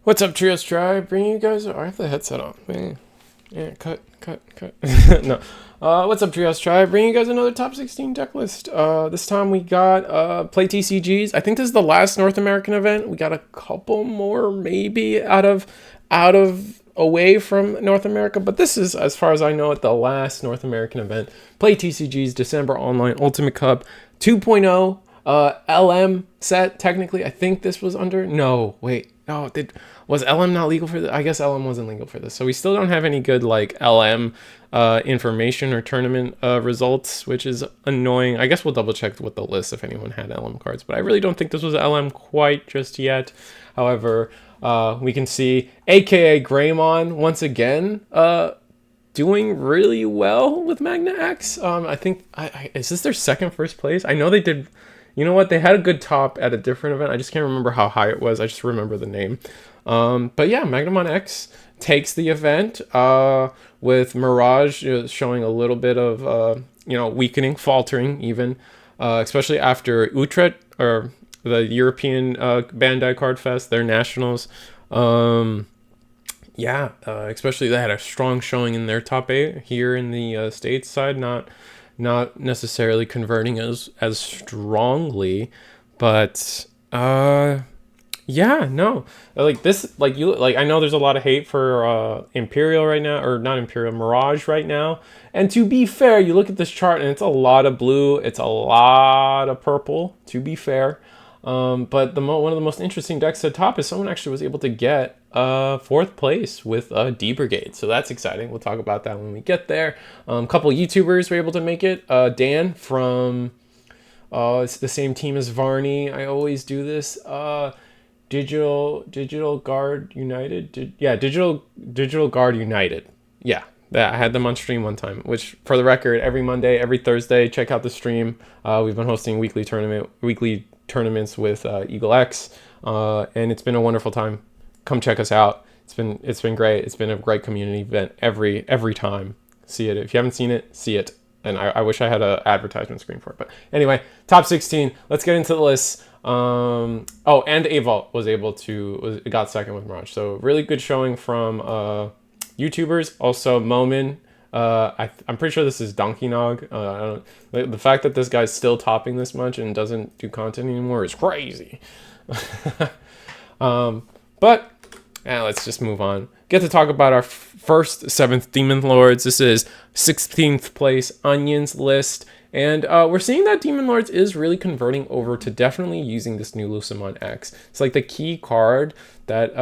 What's up, Trios Tribe? Bringing you guys. I have the headset on. Man. Yeah, cut. No. What's up, Trios Tribe? Bringing you guys another top 16 deck list. This time we got play TCGs. I think this is the last North American event. We got a couple more maybe out of away from North America, but this is, as far as I know, the last North American event. Play TCGs December Online Ultimate Cup 2.0 LM set. Technically, I think this was under. No, wait. No, was LM not legal for this? I guess LM wasn't legal for this. So we still don't have any good like LM information or tournament results, which is annoying. I guess we'll double check with the list if anyone had LM cards, but I really don't think this was LM quite just yet. However, we can see AKA Greymon once again doing really well with Magna X. I think, is this their first place? I know they did. You know what? They had a good top at a different event. I just can't remember how high it was. I just remember the name. But yeah, Magnamon X takes the event with Mirage showing a little bit of, weakening, faltering even, especially after Utrecht or the European Bandai Card Fest, their nationals. Especially they had a strong showing in their top 8 here in the States side, not necessarily converting as strongly, but like this, I know there's a lot of hate for Imperial right now, or not Imperial, Mirage right now. And to be fair, you look at this chart and it's a lot of blue, it's a lot of purple, to be fair. But one of the most interesting decks at the top is someone actually was able to get 4th place with D Brigade, so that's exciting. We'll talk about that when we get there. A couple YouTubers were able to make it. Dan from it's the same team as Varney. I always do this. Digital Guard United. Digital Guard United. Yeah. I had them on stream one time, which, for the record, every Monday, every Thursday, check out the stream. We've been hosting weekly tournaments with Eagle X, and it's been a wonderful time. Come check us out. It's been great. It's been a great community event every time. See it. If you haven't seen it, see it. And I wish I had an advertisement screen for it. But anyway, top 16. Let's get into the list. And Avault got second with Mirage. So really good showing from YouTubers. Also Momin. I'm pretty sure this is Donkey Nog. The fact that this guy's still topping this much and doesn't do content anymore is crazy. But let's just move on. Get to talk about our first 7th Demon Lords. This is 16th place Onions list. And we're seeing that Demon Lords is really converting over to definitely using this new Lucemon X. It's like the key card that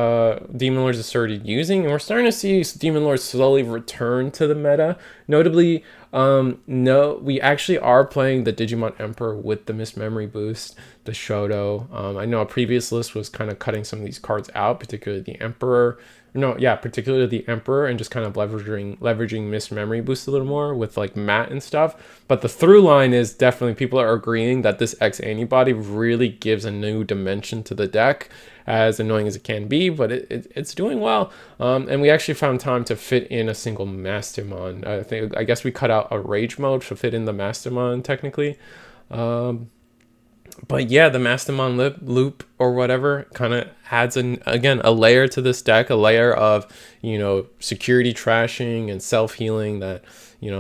Demon Lords has started using, and we're starting to see Demon Lords slowly return to the meta. Notably, we actually are playing the Digimon Emperor with the Mist Memory boost, the Shoto. I know a previous list was kind of cutting some of these cards out, particularly the Emperor, and just kind of leveraging Mist Memory boost a little more with like Matt and stuff. But the through line is definitely people are agreeing that this X antibody really gives a new dimension to the deck, as annoying as it can be, but it's doing well. And we actually found time to fit in a single Mastermon. I guess we cut out a Rage mode to fit in the Mastermon technically. But yeah, the Mastermon loop or whatever kind of adds a layer to this deck, a layer of, security trashing and self-healing that,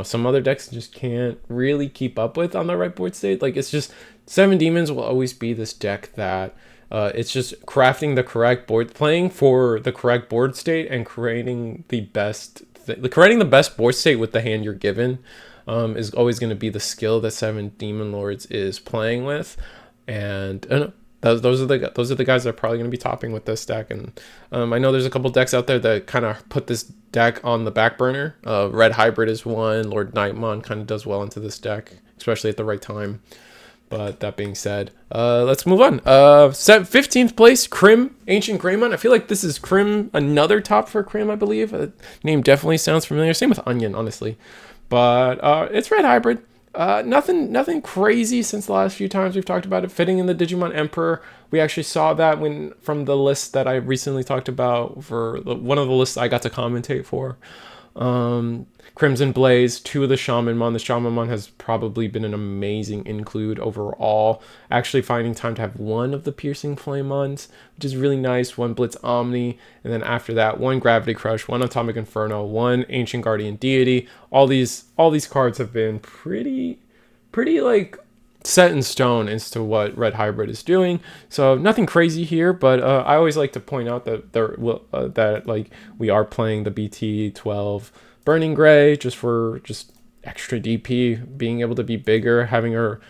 some other decks just can't really keep up with on the right board state. Like, it's just 7 Demons will always be this deck that it's just crafting the correct board, playing for the correct board state and creating the best board state with the hand you're given is always going to be the skill that 7 Demon Lords is playing with. And those are the guys that are probably going to be topping with this deck. And I know there's a couple decks out there that kind of put this deck on the back burner. Red Hybrid is one. Lord Nightmon kind of does well into this deck, especially at the right time. But that being said, let's move on. 15th place, Crim, Ancient Greymon. I feel like this is Crim, another top for Crim, I believe. Name definitely sounds familiar. Same with Onion, honestly. But it's Red Hybrid. Nothing crazy since the last few times we've talked about it. Fitting in the Digimon Emperor. We actually saw that from the list that I recently talked about for one of the lists I got to commentate for. Crimson Blaze, 2 of the Shamanmon. The Shamanmon has probably been an amazing include overall. Actually finding time to have 1 of the Piercing Flamemons, which is really nice. 1 Blitz Omni, and then after that, 1 Gravity Crush, 1 Atomic Inferno, 1 Ancient Guardian Deity. All these cards have been pretty like set in stone as to what Red Hybrid is doing. So nothing crazy here, but I always like to point out that that like we are playing the BT12 Burning Gray just for extra DP, being able to be bigger, having our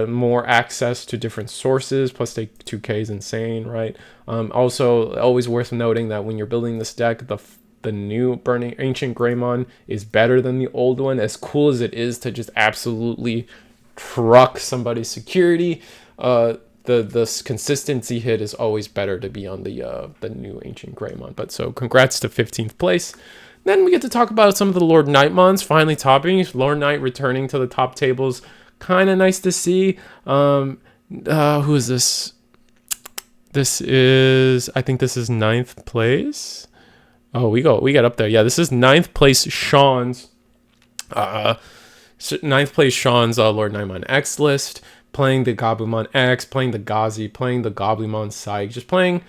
more access to different sources, plus take 2k is insane, right? Also, always worth noting that when you're building this deck, the new Burning Ancient Greymon is better than the old one. As cool as it is to just absolutely truck somebody's security, the consistency hit is always better to be on the new Ancient Greymon. But so congrats to 15th place. Then we get to talk about some of the Lord Knightmons finally topping. Lord Knight returning to the top tables, kind of nice to see. Who is this? I think this is 9th place. Oh, we get up there. Yeah, this is 9th place Sean's 9th place Sean's Lord Knightmon X list, playing the Gabumon X, playing the Gazi, playing the Goblimon Psych, just playing.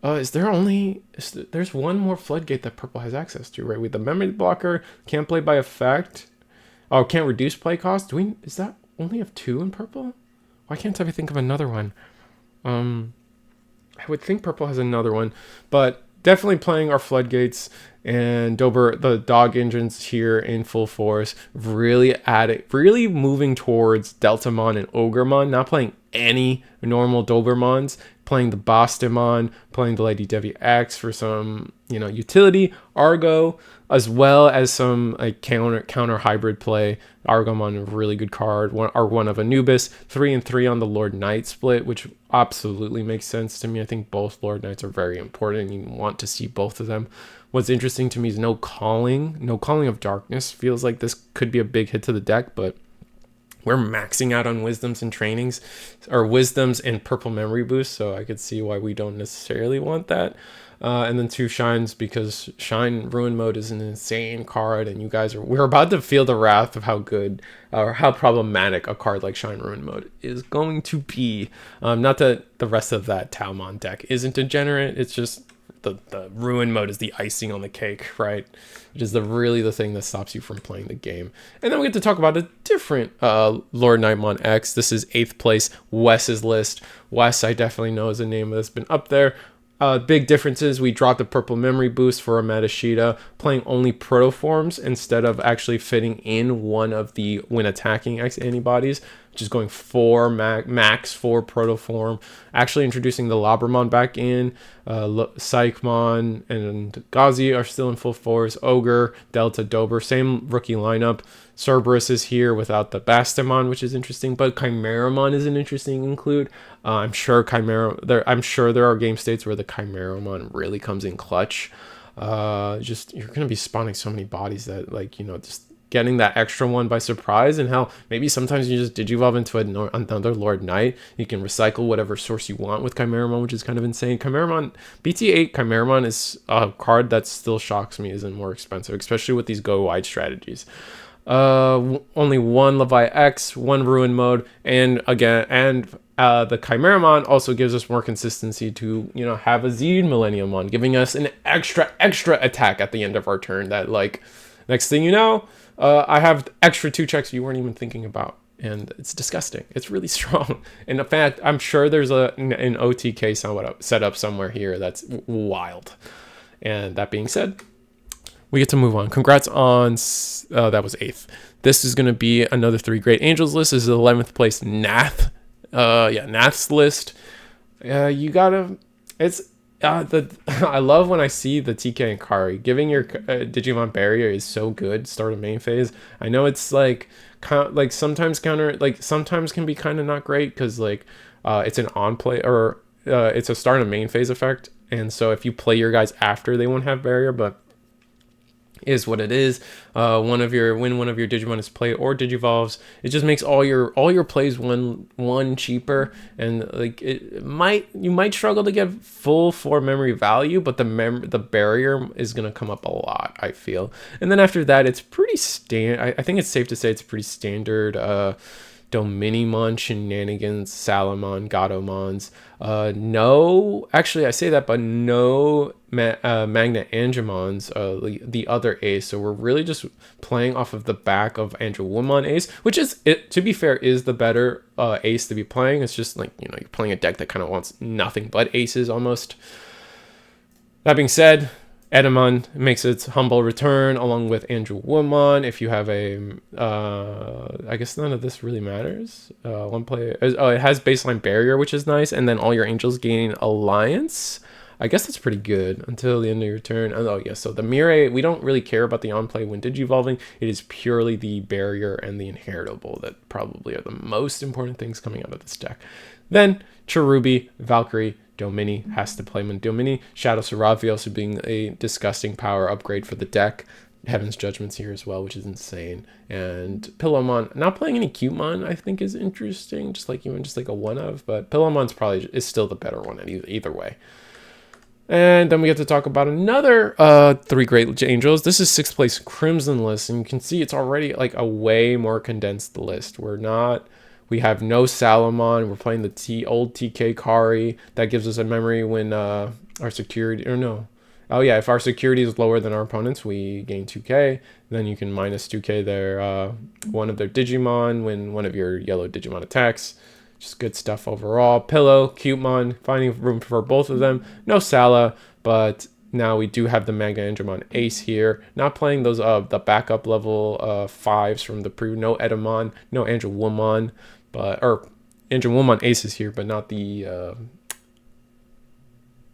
There's 1 more floodgate that purple has access to, right? With the memory blocker, can't play by effect. Oh, can't reduce play cost. Is that only have 2 in purple? Why can't I think of another one? I would think purple has another one, but definitely playing our floodgates and the dog engines here in full force, really moving towards Deltamon and Ogremon, not playing any normal Dobermons, playing the Bostimon, playing the Lady Devi X for some, utility, Argo, as well as some like counter hybrid play. Argomon, a really good card. One of Anubis, 3 and 3 on the Lord Knight split, which absolutely makes sense to me. I think both Lord Knights are very important. You want to see both of them. What's interesting to me is no calling of darkness. Feels like this could be a big hit to the deck, but we're maxing out on wisdoms and trainings, or wisdoms and purple memory boost, so I could see why we don't necessarily want that. And then 2 shines, because Shine Ruin Mode is an insane card, and we're about to feel the wrath of how good or how problematic a card like Shine Ruin Mode is going to be. Not that the rest of that Talmon deck isn't degenerate, it's just the Ruin Mode is the icing on the cake, right? Which is really the thing that stops you from playing the game. And then we get to talk about a different Lord Knightmon X. This is 8th place, Wes's list. Wes, I definitely know, is a name that's been up there. Big differences: we dropped the purple memory boost for a Matashita, playing only protoforms instead of actually fitting in one of the when attacking X antibodies, which is going 4 max 4 protoform. Actually introducing the Labramon back in. Psychmon and Gazi are still in full force. Ogre, Delta, Dober, same rookie lineup. Cerberus is here without the Bastamon, which is interesting, but Chimeramon is an interesting include. I'm sure there are game states where the Chimeramon really comes in clutch. You're gonna be spawning so many bodies that just getting that extra one by surprise, and how maybe sometimes you just digivolve into another Lord Knight. You can recycle whatever source you want with Chimeramon, which is kind of insane. Chimeramon, BT8 Chimeramon is a card that still shocks me isn't more expensive, especially with these go wide strategies. Only 1 Levi X, 1 Ruin Mode, and the Chimeramon also gives us more consistency to have a Zed Millenniumon, giving us an extra attack at the end of our turn. That next thing you know, I have extra 2 checks you weren't even thinking about, and it's disgusting. It's really strong. And in fact, I'm sure there's an OTK set up somewhere here that's wild. And that being said, we get to move on. Congrats on that was 8th. This is going to be another 3 Great Angels list. This is the 11th place Nath. Nath's list. I love when I see the TK and Kari. Giving your Digimon barrier is so good. Start a main phase. I know it's sometimes sometimes can be kind of not great because it's an on play or it's a start a main phase effect, and so if you play your guys after, they won't have barrier. But is what it is. When one of your Digimon is played or Digivolves, it just makes all your plays one cheaper, and like you might struggle to get full 4 memory value, but the barrier is gonna come up a lot, I feel. And then after that, it's pretty I think it's safe to say it's pretty standard. Dominimon shenanigans, Salamon, Gatomons. No, actually, I say that, but no Magna Angemons, the other ace. So we're really just playing off of the back of Angelwomon ace, which is, to be fair, is the better ace to be playing. It's just like, you're playing a deck that kind of wants nothing but aces almost. That being said, Edamon makes its humble return along with Angelwomon. If you have I guess none of this really matters. One player, it has baseline barrier, which is nice, and then all your angels gain alliance. I guess that's pretty good until the end of your turn. Oh yeah, so the Mirai, we don't really care about the on-play when Digivolving. It is purely the barrier and the inheritable that probably are the most important things coming out of this deck. Then Cherubi, Valkyrie, Domini has to play when Domini. Shadow Seraphie also being a disgusting power upgrade for the deck. Heaven's Judgment's here as well, which is insane. And Pillowmon, not playing any Cutemon, I think is interesting, just like a one of, but Pillowmon's probably is still the better one either way. And then we get to talk about another 3 Great Angels. This is 6th place Crimson list, and you can see it's already like a way more condensed list. We have no Salamon. We're playing the old TK Kari. That gives us a memory when our security, or no. Oh yeah, if our security is lower than our opponents, we gain 2k. Then you can minus 2k their one of their Digimon when one of your yellow Digimon attacks. Just good stuff overall. Pillow, Cutemon, finding room for both of them. No Sala, but now we do have the Magna Angemon Ace here. Not playing those the backup level 5s from the no Edamon, no Angelwomon. Or Angelwomon Ace is here, but not the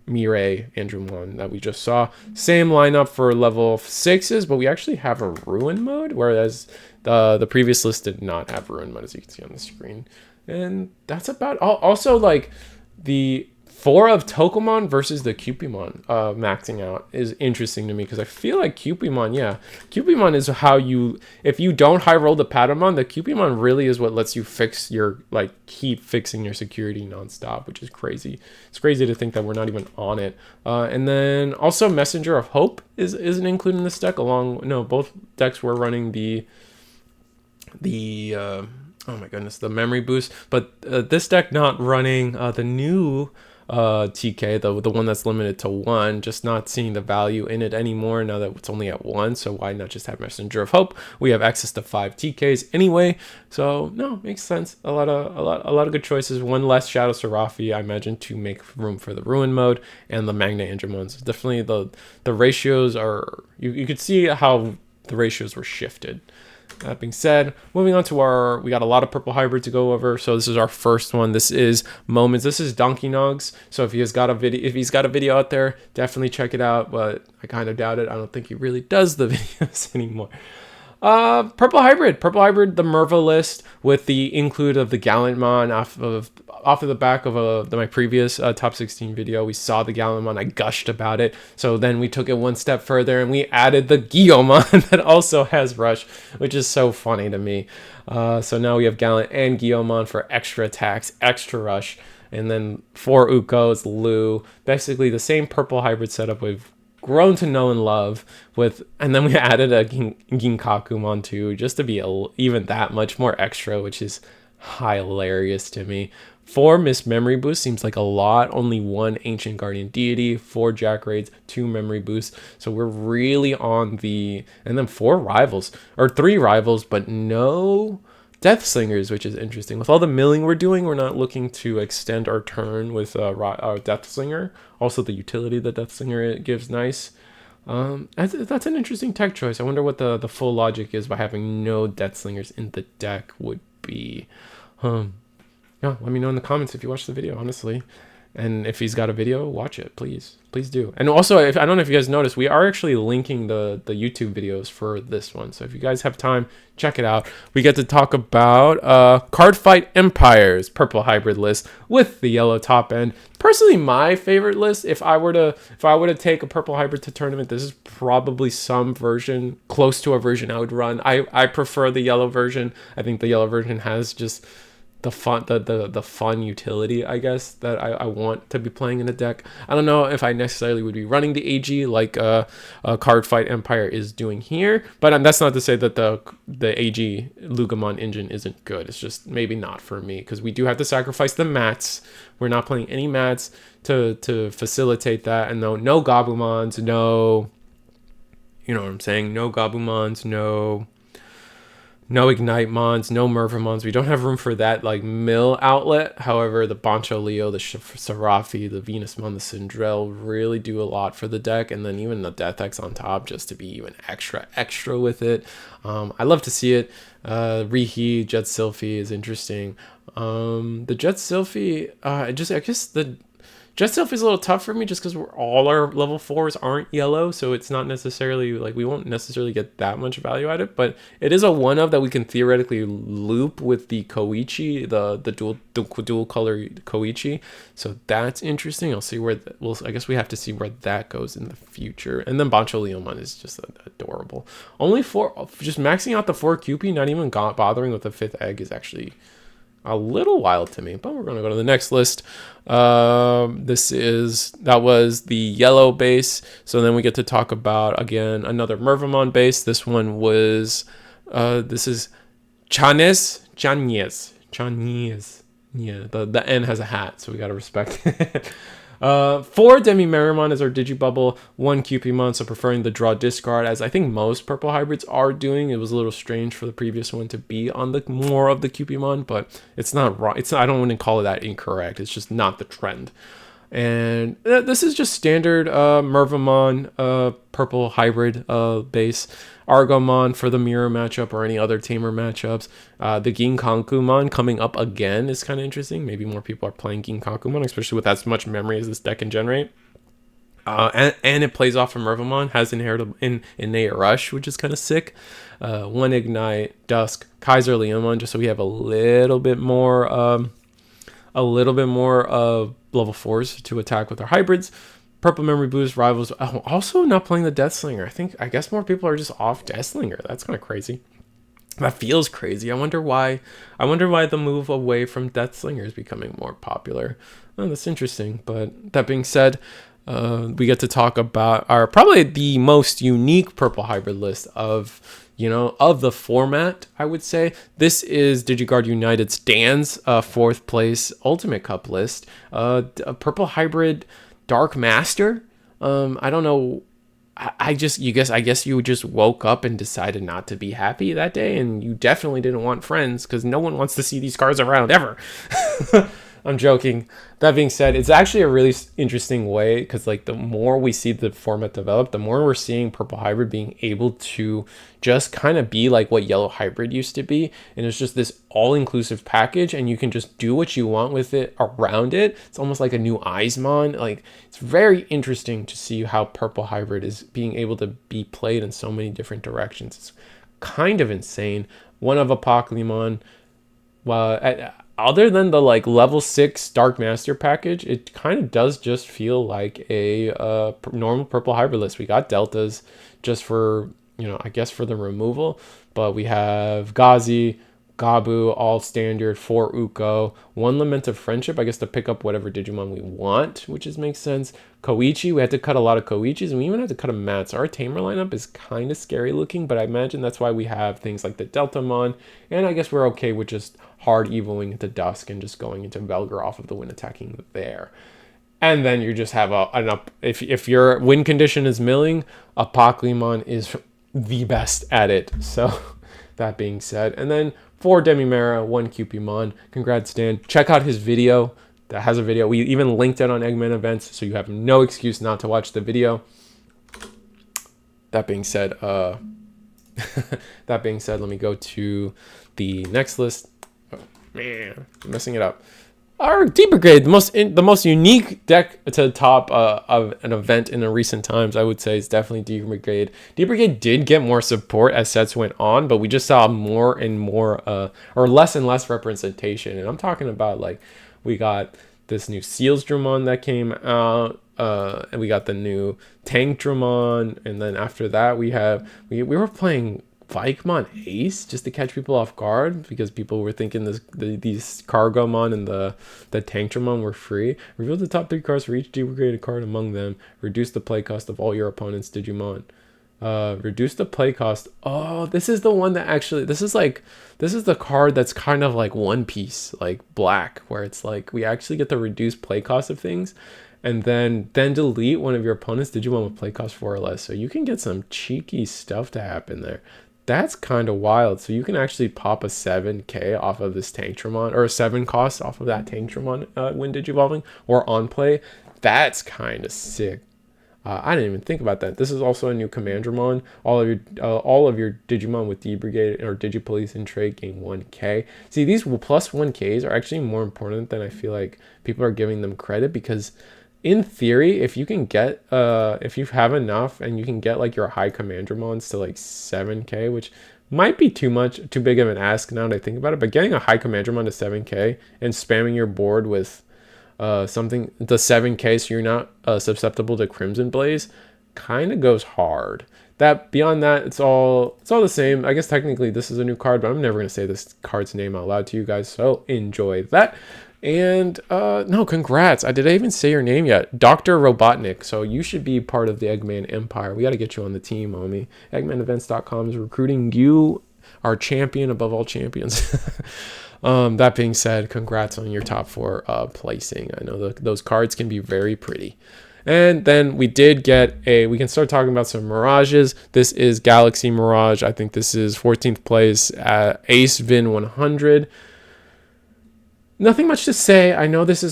Mirai Angelwomon that we just saw. Same lineup for level 6s, but we actually have a Ruin mode, whereas the previous list did not have Ruin mode, as you can see on the screen. And that's about all. Also, like, the 4 of Tokomon versus the Cupimon maxing out is interesting to me, because I feel like Cupimon is how if you don't high roll the Patamon, the Cupimon really is what lets you keep fixing your security nonstop, which is crazy. It's crazy to think that we're not even on it. And then also Messenger of Hope isn't included in this deck. Both decks were running oh my goodness, the memory boost, but this deck not running the new TK, the one that's limited to 1, just not seeing the value in it anymore now that it's only at 1. So why not just have Messenger of Hope? We have access to 5 TKs anyway, so no, makes sense. A lot of good choices. One less Shadow Seraphie, I imagine, to make room for the Ruin mode, and the Magna Angemons. Definitely the ratios are, you could see how the ratios were shifted. That being said, moving on to we got a lot of purple hybrid to go over. So this is our first one. This is Moments. This is Donkey Nogs. So if he's got a video out there, definitely check it out. But I kind of doubt it. I don't think he really does the videos anymore. Purple hybrid, the Merva list with the include of the Gallantmon off of the back of my previous top 16 video. We saw the Gallantmon, I gushed about it. So then we took it one step further and we added the Guillaumon that also has Rush, which is so funny to me. So now we have Gallant and Guillaumon for extra attacks, extra Rush, and then 4 Ukos, Lu, basically the same purple hybrid setup we've grown to know and love and then we added a Ginkakumon too, just to be even that much more extra, which is hilarious to me. 4 Miss Memory Boost seems like a lot. Only 1 Ancient Guardian Deity, 4 Jack Raids, 2 Memory Boosts. So we're really on and then 4 rivals, or 3 rivals, but no Death Slingers, which is interesting. With all the milling we're doing, we're not looking to extend our turn with our Death Slinger. Also, the utility the Death Slinger gives, nice. That's an interesting tech choice. I wonder what the full logic is by having no Death Slingers in the deck would be. Yeah, let me know in the comments if you watched the video, honestly. And if he's got a video, watch it, please do. And also, if I don't know if you guys noticed, we are actually linking the YouTube videos for this one, so if you guys have time, check it out. We get to talk about Card Fight Empires purple hybrid list with the yellow top end. Personally, my favorite list. If I were to take a purple hybrid to tournament, this is probably some version close to a version I would run. I prefer the yellow version. I think the yellow version has just the fun utility, I guess, that I want to be playing in a deck. I don't know if I necessarily would be running the AG like Card Fight Empire is doing here, but that's not to say that the AG Lugamon engine isn't good. It's just maybe not for me, because we do have to sacrifice the mats. We're not playing any mats to facilitate that, and no Gabumons, no, you know what I'm saying, no Gabumons, no Ignite Mons, no Mervamons. We don't have room for that like mill outlet. However, the Bancho Leo, the Serafi, the Venusmon, the Sindrel really do a lot for the deck. And then even the Death X on top, just to be even extra with it. I love to see it. Rihi, Jet Sylphie is interesting. The Jet Sylphie, I guess the Jet Sylphie is a little tough for me just because all our level 4s aren't yellow, so it's not necessarily, like, we won't necessarily get that much value out of it, but it is a 1-of that we can theoretically loop with the Koichi, the dual color Koichi, so that's interesting. I'll see where, I guess we have to see where that goes in the future. And then Bancho Leomon is just adorable. Only 4, just maxing out the 4 QP, not even bothering with the 5th egg is actually a little wild to me, but we're going to go to the next list. That was the yellow base. So then we get to talk about, again, another Mervamon base. This one was, this is Chanez. Yeah, the N has a hat, so we got to respect it. 4 Demi-Meramon is our Digibubble, 1 Cupimon, so preferring the draw discard, as I think most purple hybrids are doing. It was a little strange for the previous one to be on the more of the Cupimon, but it's not wrong. I don't want to call it that incorrect. It's just not the trend. And this is just standard Mervamon purple hybrid base. Argomon for the mirror matchup or any other tamer matchups. The Ginkankumon coming up again is kind of interesting. Maybe more people are playing Ginkankumon, especially with as much memory as this deck can generate. And it plays off of Mervamon, has inherited innate rush, which is kind of sick. 1 Ignite, Dusk, Kaiser Leomon, just so we have a little bit more of level 4s to attack with our hybrids. Purple Memory Boost, Rivals. Oh, also not playing the Deathslinger. I guess more people are just off Deathslinger. That's kind of crazy. That feels crazy. I wonder why the move away from Deathslinger is becoming more popular. Oh, that's interesting. But that being said, we get to talk about our probably the most unique purple hybrid list of the format, I would say. This is Digiguard United's Dan's 4th place Ultimate Cup list. A purple hybrid Dark Master. I don't know. I guess you just woke up and decided not to be happy that day, and you definitely didn't want friends, because no one wants to see these cards around ever. I'm joking. That being said, it's actually a really interesting way, because like the more we see the format develop, the more we're seeing purple hybrid being able to just kind of be like what yellow hybrid used to be, and it's just this all-inclusive package, and you can just do what you want with it around it. It's almost like a new Eismon. Like, it's very interesting to see how purple hybrid is being able to be played in so many different directions. It's kind of insane. 1 of Apocalymon. Other than the like level 6 Dark Master package, it kind of does just feel like a normal purple hybrid list. We got deltas just for, I guess for the removal, but we have Gazi, Gabu, all standard, 4 Uko, 1 Lament of Friendship, I guess to pick up whatever Digimon we want, which makes sense. Koichi, we had to cut a lot of Koichis, and we even had to cut a mat. So our tamer lineup is kind of scary looking, but I imagine that's why we have things like the Deltamon, and I guess we're okay with just hard evoing into Dusk and just going into Velgar off of the wind attacking there. And then you just have if your win condition is milling, Apocalymon is the best at it. So that being said, and then 4 Demimera, 1 Cupimon. Congrats, Dan. Check out his video. That has a video. We even linked it on Eggman Events, so you have no excuse not to watch the video. That being said, let me go to the next list. Oh, man, I'm messing it up. Our D Brigade, the most unique deck to top of an event in the recent times, I would say, is definitely D Brigade. D Brigade did get more support as sets went on, but we just saw more and more, or less and less representation. And I'm talking about, like, we got this new Seals Dramon that came out, and we got the new Tank Dramon, and then after that we were playing Vikemon Ace just to catch people off guard because people were thinking these Cargomon and the Tankdramon were free. Reveal the top 3 cards for each degraded card among them. Reduce the play cost of all your opponent's Digimon. Reduce the play cost. Oh, this is the one that actually, this is the card that's kind of like One Piece, like black, where it's like we actually get the reduced play cost of things. And then delete one of your opponent's Digimon with play cost 4 or less. So you can get some cheeky stuff to happen there. That's kind of wild. So you can actually pop a 7k off of this Tankdramon, or a 7 cost off of that Tankdramon when Digivolving or on play. That's kind of sick. I didn't even think about that. This is also a new Commandramon. All of your Digimon with D Brigade or Digipolice and Trade gain 1k. See, these plus 1ks are actually more important than I feel like people are giving them credit, because in theory, if you can get if you have enough and you can get like your high Commandramons to like 7k, which might be too big of an ask now that I think about it, but getting a high Commandramon to 7k and spamming your board with the 7k so you're not susceptible to Crimson Blaze kind of goes hard. Beyond that, it's all the same. I guess technically this is a new card, but I'm never gonna say this card's name out loud to you guys, so enjoy that. And no, congrats. Did I even say your name yet? Dr. Robotnik. So you should be part of the Eggman Empire. We got to get you on the team, homie. EggmanEvents.com is recruiting you, our champion above all champions. That being said, congrats on your top 4 placing. I know those cards can be very pretty. And then we did get we can start talking about some Mirages. This is Galaxy Mirage. I think this is 14th place at Ace Vin 100. Nothing much to say. I know this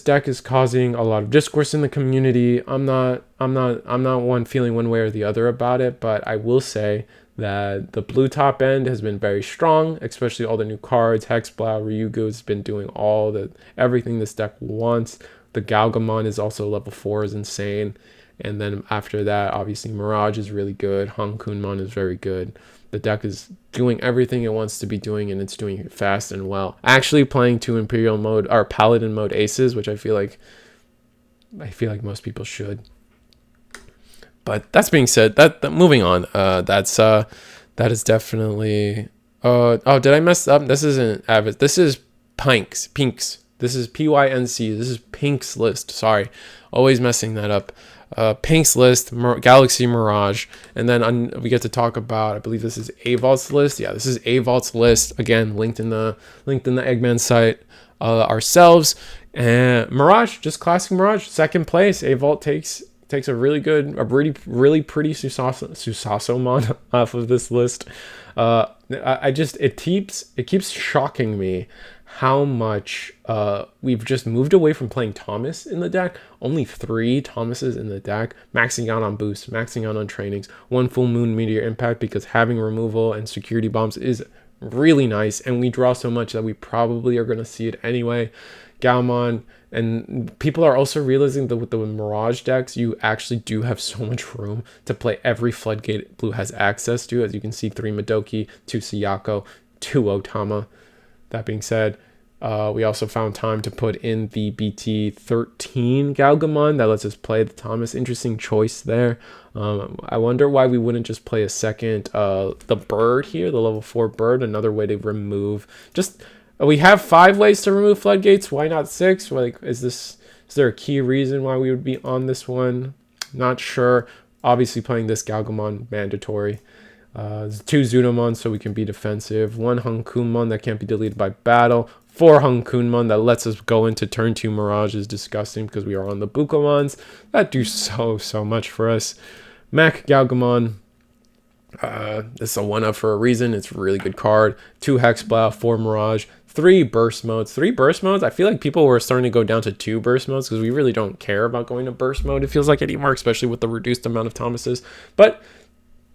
deck is causing a lot of discourse in the community. I'm not one feeling one way or the other about it, but I will say that the blue top end has been very strong, especially all the new cards. Hexblow, Ryugu has been doing everything this deck wants. The Galgamon is also level 4, is insane. And then after that, obviously Mirage is really good. Hankunmon is very good. The deck is doing everything it wants to be doing, and it's doing it fast and well. Actually playing 2 Imperial mode or Paladin mode aces, which I feel like most people should. But that's being said, moving on. That is definitely. Oh, did I mess up? This isn't Avid. This is Pinks. This is PYNC. This is Pink's list. Sorry, always messing that up. Pink's list, Galaxy Mirage, and then we get to talk about, I believe this is Avolt's list. Yeah, this is Avolt's list. Again, linked in the Eggman site ourselves. And Mirage, just classic Mirage, 2nd place. Avolt takes a really pretty Susasomon off of this list. It keeps shocking me how much we've just moved away from playing Thomas in the deck. Only 3 Thomases in the deck, maxing out on boosts, maxing out on trainings, 1 full moon meteor impact, because having removal and security bombs is really nice, and we draw so much that we probably are going to see it anyway. Galmon, and people are also realizing that with the Mirage decks, you actually do have so much room to play every floodgate blue has access to. As you can see, 3 Madoki, 2 Sayako, 2 Otama. That being said, we also found time to put in the BT13 Galgamon that lets us play the Thomas. Interesting choice there. I wonder why we wouldn't just play a second, the bird here, the level 4 bird, another way to remove. We have 5 ways to remove floodgates. Why not 6? Like, is there a key reason why we would be on this one? Not sure. Obviously, playing this Galgamon mandatory. 2 Zudomon so we can be defensive. 1 Hankunmon that can't be deleted by battle. 4 Hankunmon that lets us go into turn 2 Mirage is disgusting because we are on the Bukomons. That do so much for us. Mac Galgamon. This is a 1-up for a reason. It's a really good card. 2 Hexblow, 4 Mirage, 3 burst modes. 3 burst modes. I feel like people were starting to go down to 2 burst modes because we really don't care about going to burst mode, it feels like, anymore, especially with the reduced amount of Thomases. But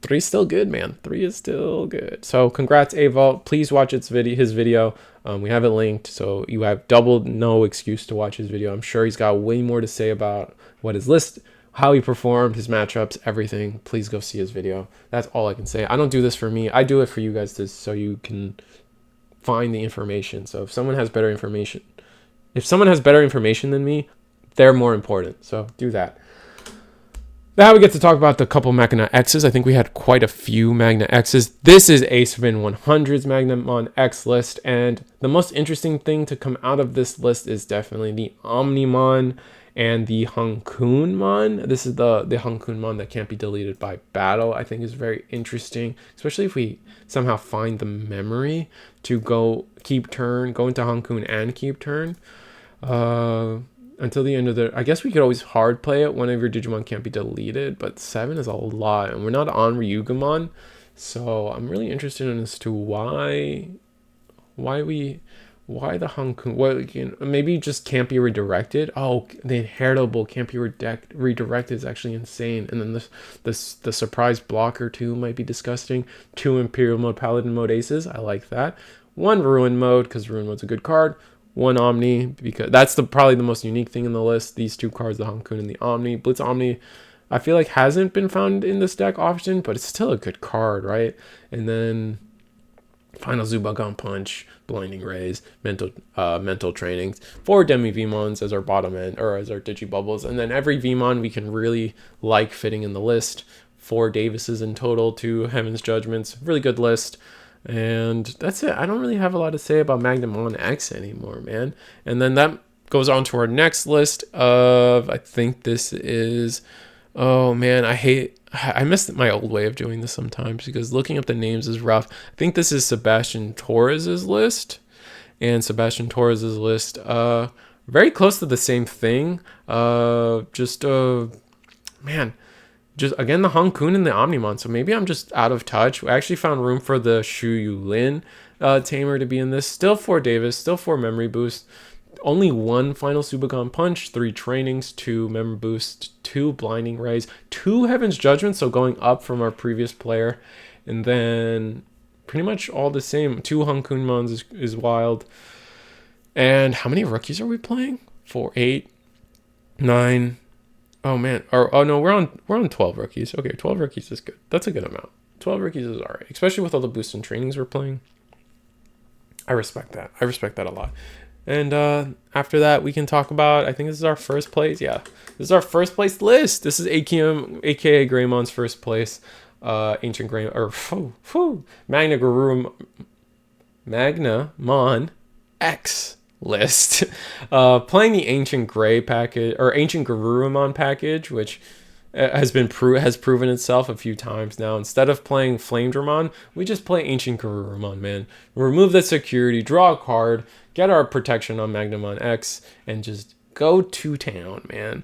3's still good, man. 3 is still good. So congrats, Avault. Please watch his video. We have it linked, so you have double no excuse to watch his video. I'm sure he's got way more to say about what his list, how he performed, his matchups, everything. Please go see his video. That's all I can say. I don't do this for me. I do it for you guys so you can find the information. So if someone has better information than me, they're more important. So do that. Now we get to talk about the couple Magna X's. I think we had quite a few Magna X's. This is Acevin 100's Magnamon X list, and the most interesting thing to come out of this list is definitely the Omnimon and the Hankunmon. This is the Hankunmon that can't be deleted by battle. I think is very interesting, especially if we somehow find the memory to go into Hankun and keep turn. Until the end of I guess we could always hard play it. One of your Digimon can't be deleted, but 7 is a lot, and we're not on Ryugamon, so I'm really interested in as to why the Hankun, maybe just can't be redirected. Oh, the inheritable can't be redirected is actually insane. And then the surprise blocker too might be disgusting. 2 Imperial mode, Paladin mode aces. I like that. 1 Ruin mode, because Ruin mode's a good card. 1 Omni, because that's probably the most unique thing in the list. These 2 cards, the Hankun and the Omni. Blitz Omni, I feel like hasn't been found in this deck often, but it's still a good card, right? And then Final Zubagon Punch, Blinding Rays, mental trainings, 4 Demi Vmons as our bottom end, or as our Digibubbles, and then every Vmon we can really like fitting in the list. 4 Davises in total, 2 Heaven's Judgments, really good list. And that's it. I don't really have a lot to say about Magnamon X anymore, man. And then that goes on to our next list of, I think this is, oh man, I missed my old way of doing this sometimes because looking up the names is rough. I think this is Sebastian Torres's list. And Sebastian Torres's list, very close to the same thing. Just again the Hankun and the Omnimon, so maybe I'm just out of touch. We actually found room for the Shu Yulin tamer to be in this. Still 4 Davis, still 4 memory boost, only 1 Final Subagon Punch, 3 trainings, 2 memory boost, 2 blinding rays, 2 Heaven's Judgment, so going up from our previous player, and then pretty much all the same. 2 Hankunmons is wild. And how many rookies are we playing? 4, 8, 9. Oh man, no, we're on 12 rookies. Okay, 12 rookies is good. That's a good amount. 12 rookies is all right, especially with all the boosts and trainings we're playing. I respect that. I respect that a lot. And after that, we can talk about, I think this is our first place. Yeah, this is our first place list. This is aka Greymon's first place. Ancient Grey, or Magnamon X list. Playing the Ancient Grey package, or Ancient Garurumon package, which has proven itself a few times now. Instead of playing Flame Dramon, we just play Ancient Garurumon, man. Remove the security, draw a card, get our protection on Magnamon X, and just go to town, man.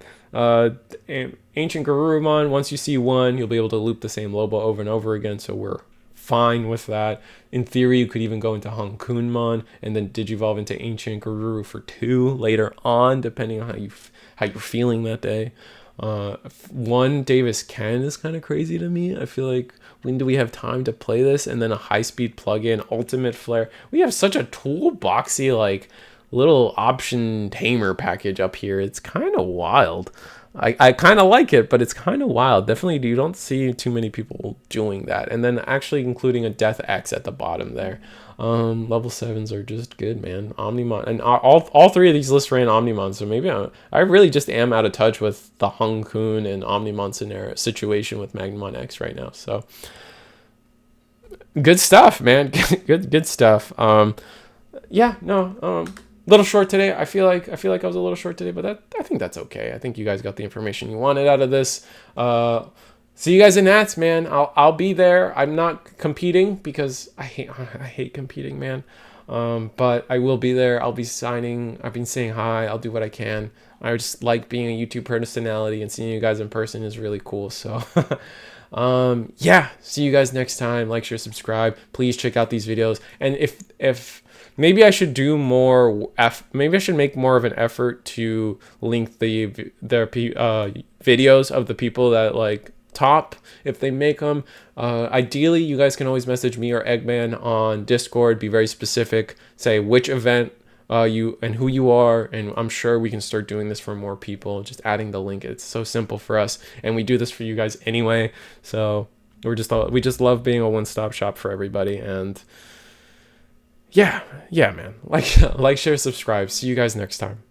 Ancient Garurumon, once you see 1, you'll be able to loop the same Lobo over and over again, so we're fine with that. In theory, you could even go into Hankunmon and then digivolve into Ancient Garuru for 2 later on, depending on how you're feeling that day. 1 Davis Ken is kind of crazy to me. I feel like, when do we have time to play this? And then a high-speed plug-in, Ultimate Flare. We have such a toolboxy, like, little option tamer package up here. It's kind of wild. I kind of like it, but it's kind of wild. Definitely, you don't see too many people doing that. And then actually including a Death X at the bottom there. Level 7s are just good, man. Omnimon, and all 3 of these lists ran Omnimon, so maybe I really just am out of touch with the Hankun and Omnimon situation with Magnamon X right now. So good stuff, man. good stuff. Little short today. I feel like I was a little short today, but I think that's okay. I think you guys got the information you wanted out of this. See you guys in Nats, man. I'll be there. I'm not competing because I hate competing, man. But I will be there. I'll be signing. I've been saying hi. I'll do what I can. I just like being a YouTube personality, and seeing you guys in person is really cool. So see you guys next time. Like, share, subscribe. Please check out these videos. And if maybe I should do more. Maybe I should make more of an effort to link their videos of the people that like top if they make them. Ideally, you guys can always message me or Eggman on Discord. Be very specific. Say which event you and who you are, and I'm sure we can start doing this for more people. Just adding the link. It's so simple for us, and we do this for you guys anyway. So we just love being a one-stop shop for everybody. And yeah, man. Like, share, subscribe. See you guys next time.